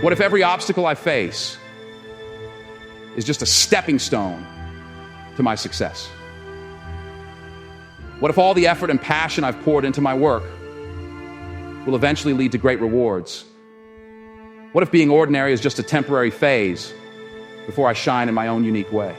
What if every obstacle I face is just a stepping stone to my success? What if all the effort and passion I've poured into my work will eventually lead to great rewards? What if being ordinary is just a temporary phase before I shine in my own unique way?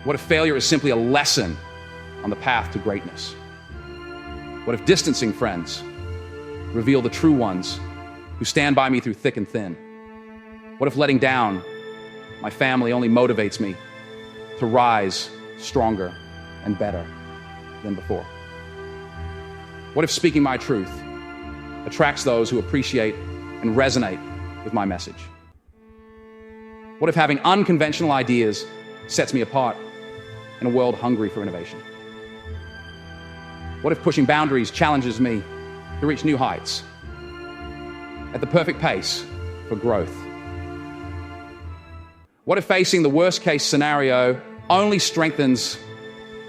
What if failure is simply a lesson on the path to greatness? What if distancing friends reveal the true ones who stand by me through thick and thin? What if letting down my family only motivates me to rise stronger and better than before? What if speaking my truth attracts those who appreciate and resonate with my message? What if having unconventional ideas sets me apart in a world hungry for innovation? What if pushing boundaries challenges me to reach new heights at the perfect pace for growth? What if facing the worst case scenario only strengthens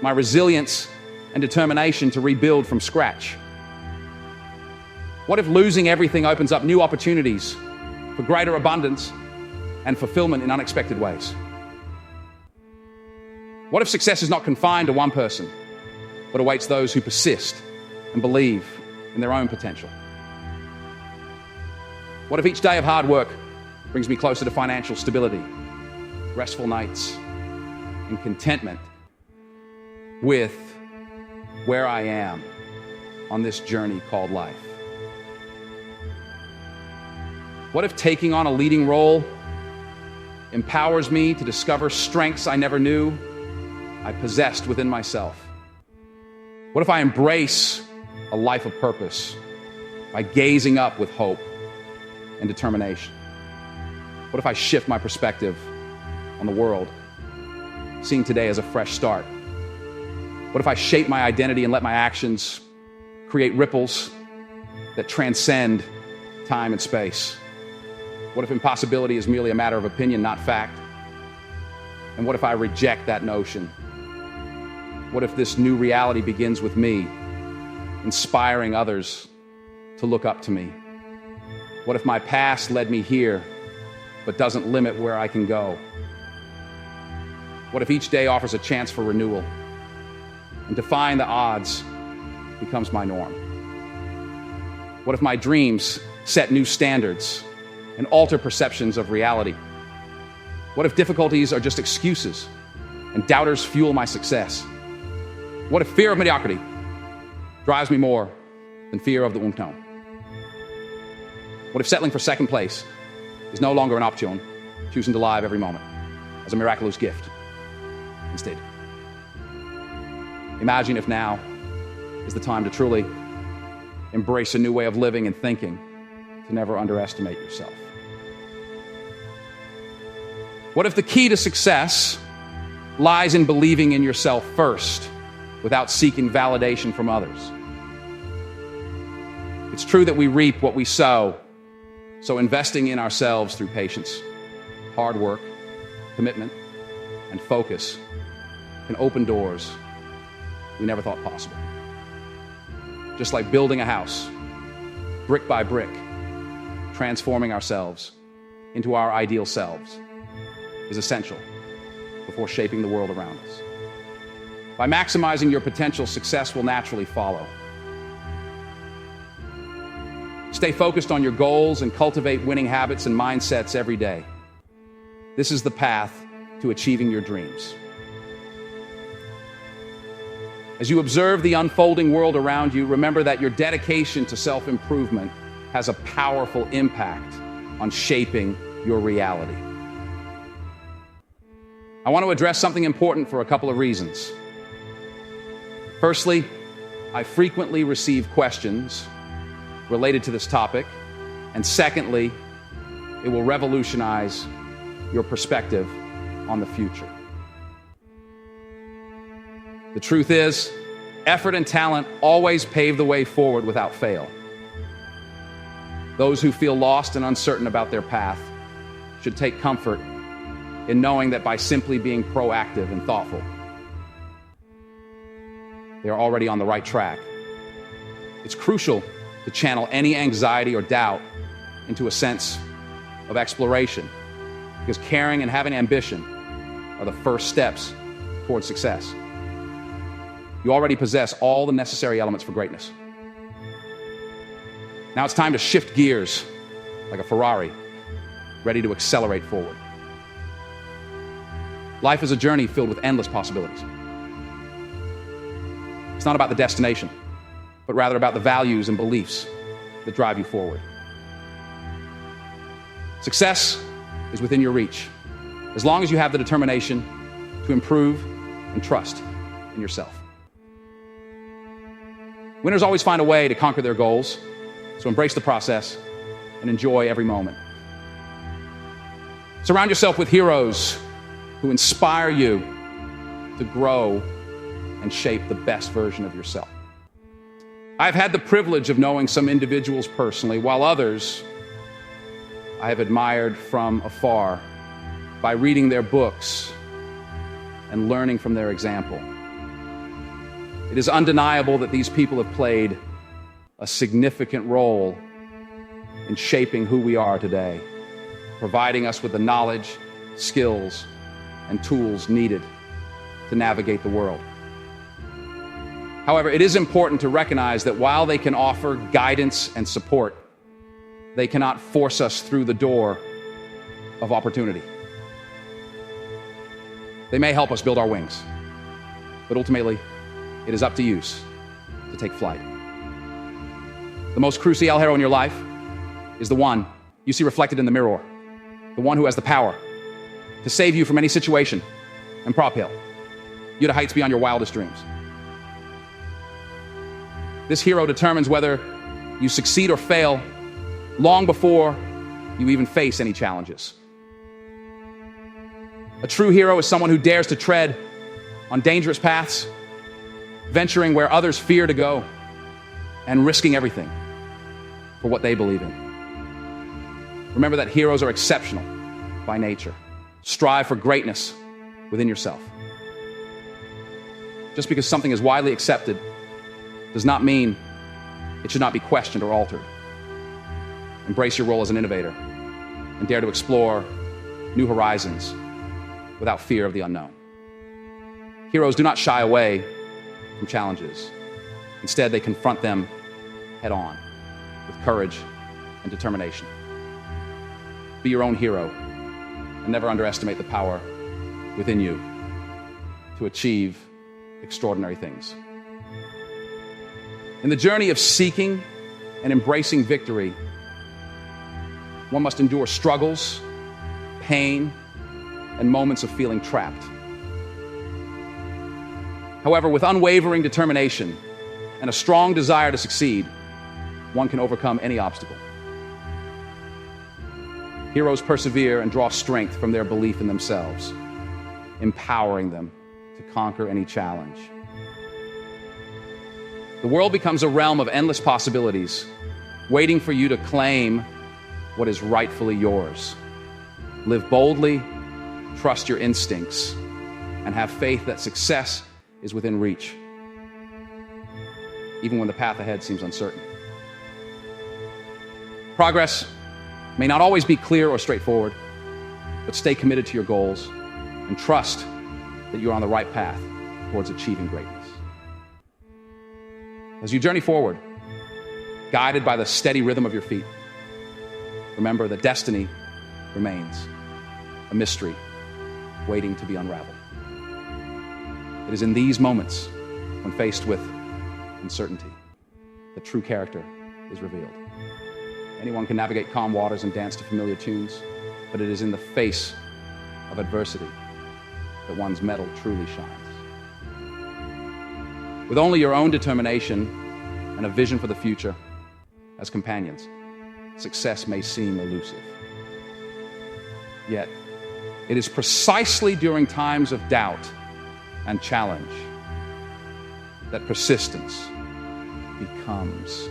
my resilience and determination to rebuild from scratch? What if losing everything opens up new opportunities for greater abundance and fulfillment in unexpected ways? What if success is not confined to one person, but awaits those who persist and believe in their own potential? What if each day of hard work brings me closer to financial stability, restful nights, and contentment with where I am on this journey called life? What if taking on a leading role empowers me to discover strengths I never knew I possessed within myself? What if I embrace a life of purpose by gazing up with hope and determination? What if I shift my perspective on the world, seeing today as a fresh start? What if I shape my identity and let my actions create ripples that transcend time and space? What if impossibility is merely a matter of opinion, not fact? And what if I reject that notion? What if this new reality begins with me, inspiring others to look up to me? What if my past led me here, but doesn't limit where I can go? What if each day offers a chance for renewal, and defying the odds becomes my norm? What if my dreams set new standards and alter perceptions of reality? What if difficulties are just excuses and doubters fuel my success? What if fear of mediocrity drives me more than fear of the unknown? What if settling for second place is no longer an option, choosing to live every moment as a miraculous gift instead? Imagine if now is the time to truly embrace a new way of living and thinking, to never underestimate yourself. What if the key to success lies in believing in yourself first, without seeking validation from others? It's true that we reap what we sow, so investing in ourselves through patience, hard work, commitment, and focus can open doors we never thought possible. Just like building a house, brick by brick, transforming ourselves into our ideal selves is essential before shaping the world around us. By maximizing your potential, success will naturally follow. Stay focused on your goals and cultivate winning habits and mindsets every day. This is the path to achieving your dreams. As you observe the unfolding world around you, remember that your dedication to self-improvement has a powerful impact on shaping your reality. I want to address something important for a couple of reasons. Firstly, I frequently receive questions related to this topic. And secondly, it will revolutionize your perspective on the future. The truth is, effort and talent always pave the way forward without fail. Those who feel lost and uncertain about their path should take comfort in knowing that by simply being proactive and thoughtful, they are already on the right track. It's crucial to channel any anxiety or doubt into a sense of exploration, because caring and having ambition are the first steps towards success. You already possess all the necessary elements for greatness. Now it's time to shift gears like a Ferrari, ready to accelerate forward. Life is a journey filled with endless possibilities. It's not about the destination, but rather about the values and beliefs that drive you forward. Success is within your reach, as long as you have the determination to improve and trust in yourself. Winners always find a way to conquer their goals, so embrace the process and enjoy every moment. Surround yourself with heroes who inspire you to grow and shape the best version of yourself. I've had the privilege of knowing some individuals personally, while others I have admired from afar by reading their books and learning from their example. It is undeniable that these people have played a significant role in shaping who we are today, providing us with the knowledge, skills, and tools needed to navigate the world. However, it is important to recognize that while they can offer guidance and support, they cannot force us through the door of opportunity. They may help us build our wings, but ultimately, it is up to you to take flight. The most crucial hero in your life is the one you see reflected in the mirror, the one who has the power to save you from any situation and propel you to heights beyond your wildest dreams. This hero determines whether you succeed or fail long before you even face any challenges. A true hero is someone who dares to tread on dangerous paths, venturing where others fear to go, and risking everything for what they believe in. Remember that heroes are exceptional by nature. Strive for greatness within yourself. Just because something is widely accepted does not mean it should not be questioned or altered. Embrace your role as an innovator and dare to explore new horizons without fear of the unknown. Heroes do not shy away from challenges. Instead, they confront them head on with courage and determination. Be your own hero and never underestimate the power within you to achieve extraordinary things. In the journey of seeking and embracing victory, one must endure struggles, pain, and moments of feeling trapped. However, with unwavering determination and a strong desire to succeed, one can overcome any obstacle. Heroes persevere and draw strength from their belief in themselves, empowering them to conquer any challenge. The world becomes a realm of endless possibilities, waiting for you to claim what is rightfully yours. Live boldly, trust your instincts, and have faith that success is within reach, even when the path ahead seems uncertain. Progress may not always be clear or straightforward, but stay committed to your goals and trust that you're on the right path towards achieving greatness. As you journey forward, guided by the steady rhythm of your feet, remember that destiny remains a mystery waiting to be unraveled. It is in these moments, when faced with uncertainty, that true character is revealed. Anyone can navigate calm waters and dance to familiar tunes, but it is in the face of adversity that one's mettle truly shines. With only your own determination and a vision for the future as companions, success may seem elusive. Yet, it is precisely during times of doubt and challenge that persistence becomes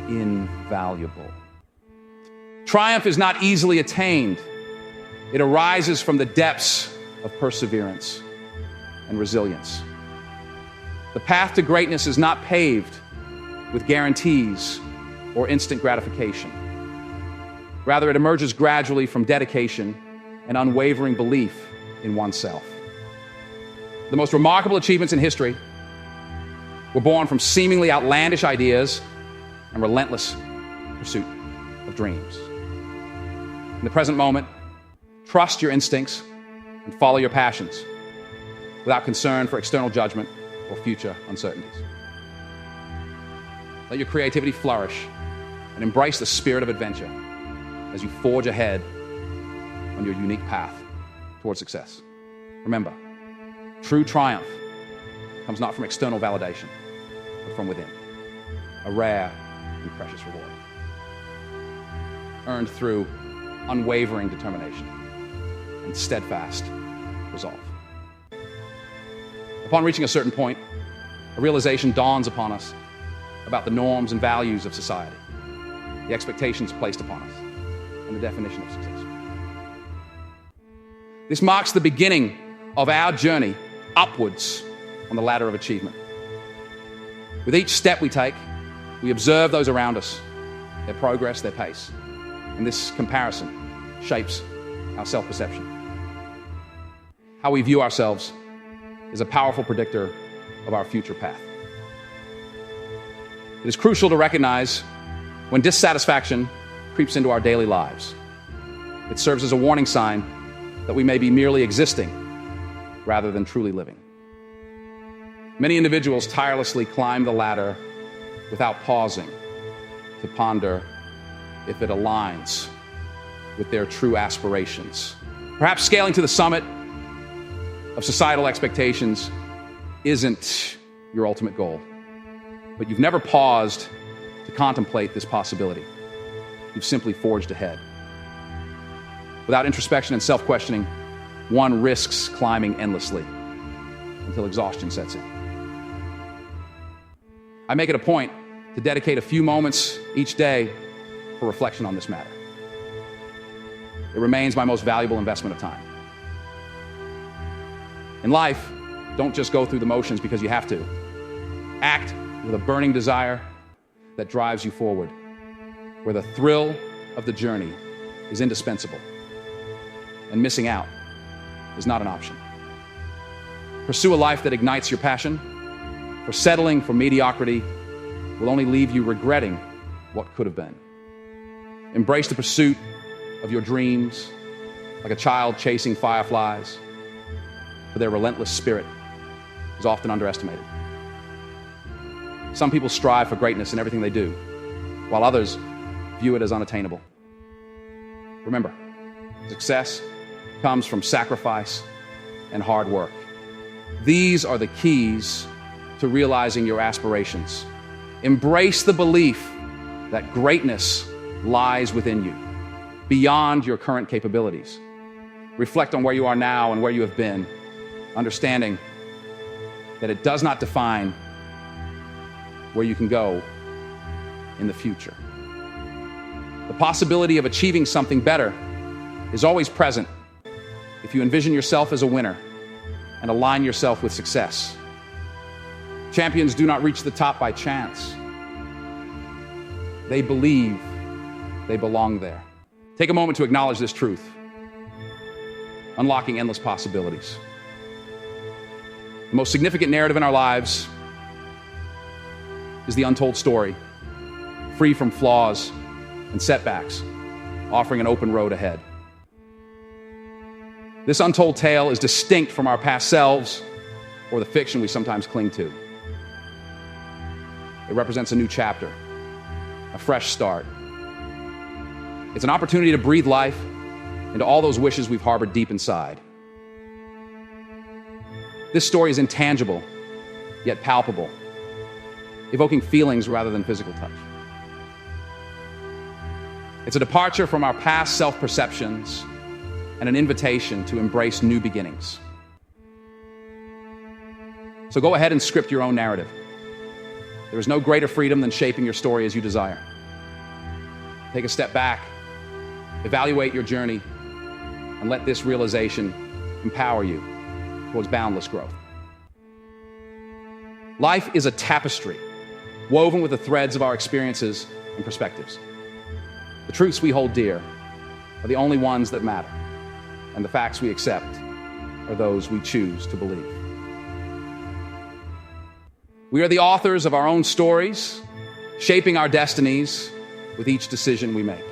invaluable. Triumph is not easily attained. It arises from the depths of perseverance and resilience. The path to greatness is not paved with guarantees or instant gratification. Rather, it emerges gradually from dedication and unwavering belief in oneself. The most remarkable achievements in history were born from seemingly outlandish ideas and relentless pursuit of dreams. In the present moment, trust your instincts and follow your passions without concern for external judgment or future uncertainties. Let your creativity flourish and embrace the spirit of adventure as you forge ahead on your unique path towards success. Remember, true triumph comes not from external validation, but from within. A rare and precious reward, earned through unwavering determination and steadfast resolve. Upon reaching a certain point, a realization dawns upon us about the norms and values of society, the expectations placed upon us, and the definition of success. This marks the beginning of our journey upwards on the ladder of achievement. With each step we take, we observe those around us, their progress, their pace, and this comparison shapes our self-perception. How we view ourselves is a powerful predictor of our future path. It is crucial to recognize when dissatisfaction creeps into our daily lives. It serves as a warning sign that we may be merely existing rather than truly living. Many individuals tirelessly climb the ladder without pausing to ponder if it aligns with their true aspirations. Perhaps scaling to the summit of societal expectations isn't your ultimate goal, but you've never paused to contemplate this possibility. You've simply forged ahead. Without introspection and self-questioning, one risks climbing endlessly until exhaustion sets in. I make it a point to dedicate a few moments each day for reflection on this matter. It remains my most valuable investment of time. In life, don't just go through the motions because you have to. Act with a burning desire that drives you forward, where the thrill of the journey is indispensable, and missing out is not an option. Pursue a life that ignites your passion, for settling for mediocrity will only leave you regretting what could have been. Embrace the pursuit of your dreams like a child chasing fireflies, for their relentless spirit is often underestimated. Some people strive for greatness in everything they do, while others view it as unattainable. Remember, success comes from sacrifice and hard work. These are the keys to realizing your aspirations. Embrace the belief that greatness lies within you, beyond your current capabilities. Reflect on where you are now and where you have been, understanding that it does not define where you can go in the future. The possibility of achieving something better is always present if you envision yourself as a winner and align yourself with success. Champions do not reach the top by chance. They believe they belong there. Take a moment to acknowledge this truth, unlocking endless possibilities. The most significant narrative in our lives is the untold story, free from flaws and setbacks, offering an open road ahead. This untold tale is distinct from our past selves or the fiction we sometimes cling to. It represents a new chapter, a fresh start. It's an opportunity to breathe life into all those wishes we've harbored deep inside. This story is intangible, yet palpable, evoking feelings rather than physical touch. It's a departure from our past self-perceptions and an invitation to embrace new beginnings. So go ahead and script your own narrative. There is no greater freedom than shaping your story as you desire. Take a step back, evaluate your journey, and let this realization empower you towards boundless growth. Life is a tapestry woven with the threads of our experiences and perspectives. The truths we hold dear are the only ones that matter, and the facts we accept are those we choose to believe. We are the authors of our own stories, shaping our destinies with each decision we make.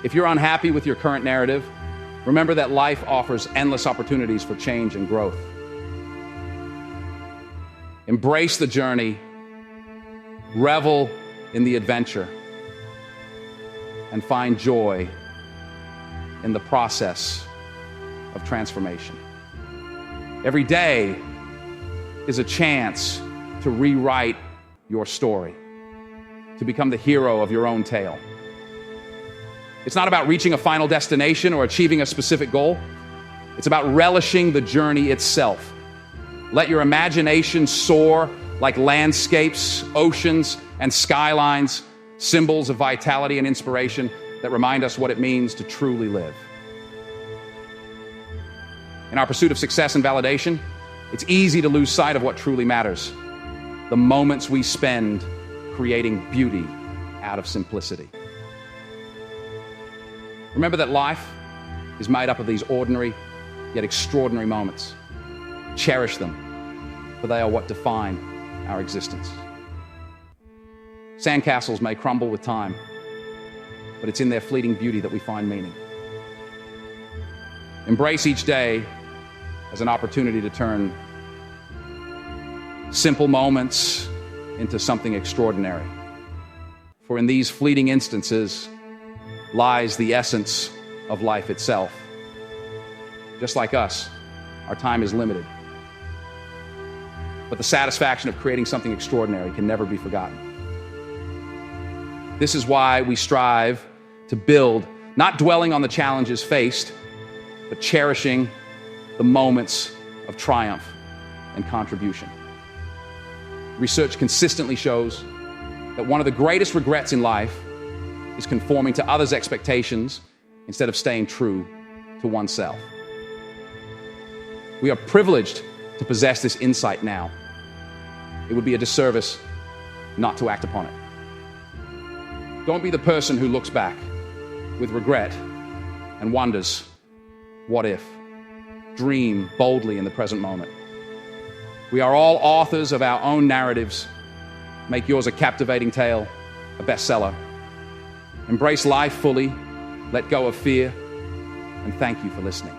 If you're unhappy with your current narrative, remember that life offers endless opportunities for change and growth. Embrace the journey, revel in the adventure, and find joy in the process of transformation. Every day is a chance to rewrite your story, to become the hero of your own tale. It's not about reaching a final destination or achieving a specific goal. It's about relishing the journey itself. Let your imagination soar like landscapes, oceans, and skylines, symbols of vitality and inspiration that remind us what it means to truly live. In our pursuit of success and validation, it's easy to lose sight of what truly matters: the moments we spend creating beauty out of simplicity. Remember that life is made up of these ordinary yet extraordinary moments. Cherish them, for they are what define our existence. Sandcastles may crumble with time, but it's in their fleeting beauty that we find meaning. Embrace each day as an opportunity to turn simple moments into something extraordinary. For in these fleeting instances lies the essence of life itself. Just like us, our time is limited. But the satisfaction of creating something extraordinary can never be forgotten. This is why we strive to build, not dwelling on the challenges faced, but cherishing the moments of triumph and contribution. Research consistently shows that one of the greatest regrets in life is conforming to others' expectations instead of staying true to oneself. We are privileged to possess this insight now. It would be a disservice not to act upon it. Don't be the person who looks back with regret and wonders, what if? Dream boldly in the present moment. We are all authors of our own narratives. Make yours a captivating tale, a bestseller. Embrace life fully, let go of fear, and thank you for listening.